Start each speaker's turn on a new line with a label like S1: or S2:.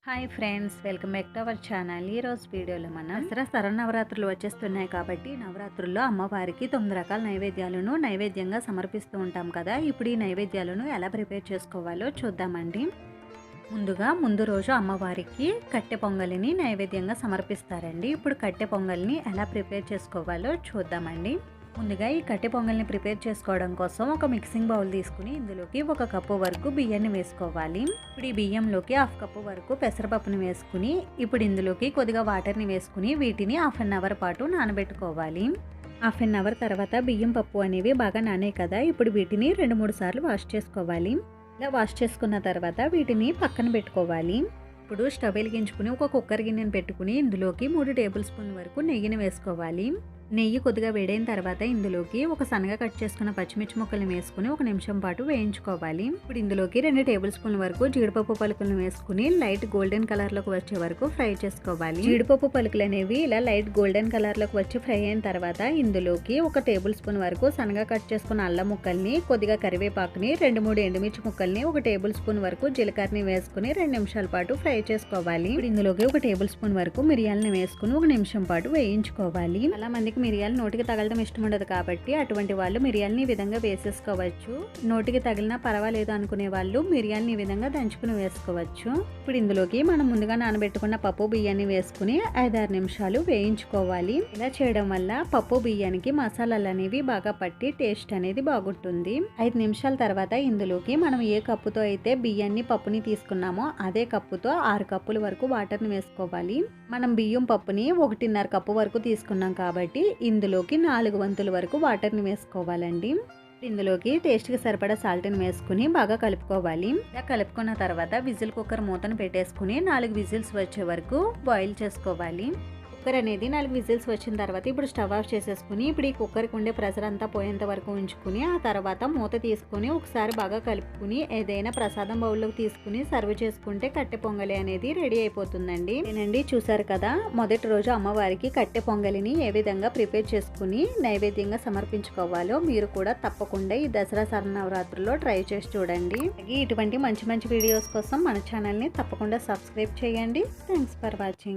S1: Hi friends, welcome back to our channel. ఈరోజు వీడియోలో మనం దసరా శరన్నవరాత్రులు వచ్చేస్తున్నాయి కాబట్టి నవరాత్రుల్లో అమ్మవారికి 9 రకాల నైవేద్యాలను నైవేద్యంగా సమర్పిస్తూ ఉంటాం కదా. ఇప్పుడు ఈ నైవేద్యాలను ఎలా ప్రిపేర్ చేసుకోవాలో చూద్దామండి. ముందు రోజు అమ్మవారికి కట్టె పొంగలిని నైవేద్యంగా సమర్పిస్తారండి. ఇప్పుడు కట్టె పొంగల్ని ఎలా ప్రిపేర్ చేసుకోవాలో చూద్దామండి. ముందుగా ఈ కట్టె పొంగల్ని ప్రిపేర్ చేసుకోవడం కోసం ఒక మిక్సింగ్ బౌల్ తీసుకుని ఇందులోకి 1 కప్పు వరకు బియ్యాన్ని వేసుకోవాలి. ఇప్పుడు ఈ బియ్యంలోకి 1/2 కప్పు వరకు పెసరపప్పుని వేసుకుని ఇప్పుడు ఇందులోకి కొద్దిగా వాటర్ని వేసుకుని వీటిని 1/2 అవర్ పాటు నానబెట్టుకోవాలి. 1/2 అవర్ తర్వాత బియ్యం పప్పు అనేవి బాగా నానే కదా. ఇప్పుడు వీటిని 2-3 సార్లు వాష్ చేసుకోవాలి. ఇలా వాష్ చేసుకున్న తర్వాత వీటిని పక్కన పెట్టుకోవాలి. ఇప్పుడు స్టవ్ వెలిగించుకుని ఒక కుక్కర్ గిన్నెను పెట్టుకుని ఇందులోకి 3 టేబుల్ స్పూన్ వరకు నెయ్యిని వేసుకోవాలి. నెయ్యి కొద్దిగా వేడైన తర్వాత ఇందులోకి ఒక సన్నగా కట్ చేసుకున్న పచ్చిమిర్చి ముక్కల్ని వేసుకుని 1 నిమిషం పాటు వేయించుకోవాలి. ఇప్పుడు ఇందులోకి 2 టేబుల్ స్పూన్ల వరకు జీడిపప్పు పలుకులను వేసుకుని లైట్ గోల్డెన్ కలర్లోకి వచ్చే వరకు ఫ్రై చేసుకోవాలి. జీడిపప్పు పలుకులు అనేవి ఇలా లైట్ గోల్డెన్ కలర్లోకి వచ్చి ఫ్రై అయిన తర్వాత ఇందులోకి 1 టేబుల్ స్పూన్ వరకు సన్నగా కట్ చేసుకున్న అల్లం ముక్కల్ని, కొద్దిగా కరివేపాకుని, 2-3 ఎండుమిర్చి ముక్కల్ని, 1 టేబుల్ స్పూన్ వరకు జీలకర్రని వేసుకుని 2 నిమిషాల పాటు ఫ్రై చేసుకోవాలి. ఇప్పుడు ఇందులోకి 1 టేబుల్ స్పూన్ వరకు మిరియాలను వేసుకుని 1 నిమిషం పాటు వేయించుకోవాలి. చాలా మందికి మిరియాలు నోటికి తగలడం ఇష్టం ఉండదు కాబట్టి అటువంటి వాళ్ళు మిరియాలని ఈ విధంగా వేసేసుకోవచ్చు. నోటికి తగిలినా పర్వాలేదు అనుకునే వాళ్ళు మిరియాలని ఈ విధంగా దంచుకుని వేసుకోవచ్చు. ఇప్పుడు ఇందులోకి మనం ముందుగా నానబెట్టుకున్న పప్పు బియ్యాన్ని వేసుకుని 5-6 నిమిషాలు వేయించుకోవాలి. ఇలా చేయడం వల్ల పప్పు బియ్యానికి మసాలాలు అనేవి బాగా పట్టి టేస్ట్ అనేది బాగుంటుంది. 5 నిమిషాల తర్వాత ఇందులోకి మనం ఏ కప్పుతో అయితే బియ్యాన్ని పప్పుని తీసుకున్నామో అదే కప్పుతో 6 కప్పుల వరకు వాటర్ని వేసుకోవాలి. మనం బియ్యం పప్పుని 1.5 కప్పు వరకు తీసుకున్నాం కాబట్టి ఇందులోకి 4 వంతుల వరకు వాటర్ని వేసుకోవాలండి. ఇందులోకి టేస్ట్కి సరిపడా సాల్ట్ని వేసుకుని బాగా కలుపుకోవాలి. ఇలా కలుపుకున్న తర్వాత విజిల్ కుక్కర్ మూతను పెట్టేసుకుని 4 విజిల్స్ వచ్చే వరకు బాయిల్ చేసుకోవాలి. కుక్కర్ అనేది 4 విజిల్స్ వచ్చిన తర్వాత ఇప్పుడు స్టవ్ ఆఫ్ చేసేసుకుని ఇప్పుడు ఈ కుక్కర్కి ఉండే ప్రెషర్ అంతా పోయేంత వరకు ఉంచుకుని ఆ తర్వాత మూత తీసుకుని ఒకసారి బాగా కలుపుకుని ఏదైనా ప్రసాదం బౌల్లోకి తీసుకుని సర్వ్ చేసుకుంటే కట్టె పొంగలి అనేది రెడీ అయిపోతుందండి. నేనండి చూసారు కదా, మొదటి రోజు అమ్మవారికి కట్టె పొంగలిని ఏ విధంగా ప్రిపేర్ చేసుకుని నైవేద్యంగా సమర్పించుకోవాలో మీరు కూడా తప్పకుండా ఈ దసరా శరన్నవరాత్రుల్లో ట్రై చేసి చూడండి. ఇటువంటి మంచి వీడియోస్ కోసం మన ఛానల్ని తప్పకుండా సబ్స్క్రైబ్ చేయండి. Thanks for watching.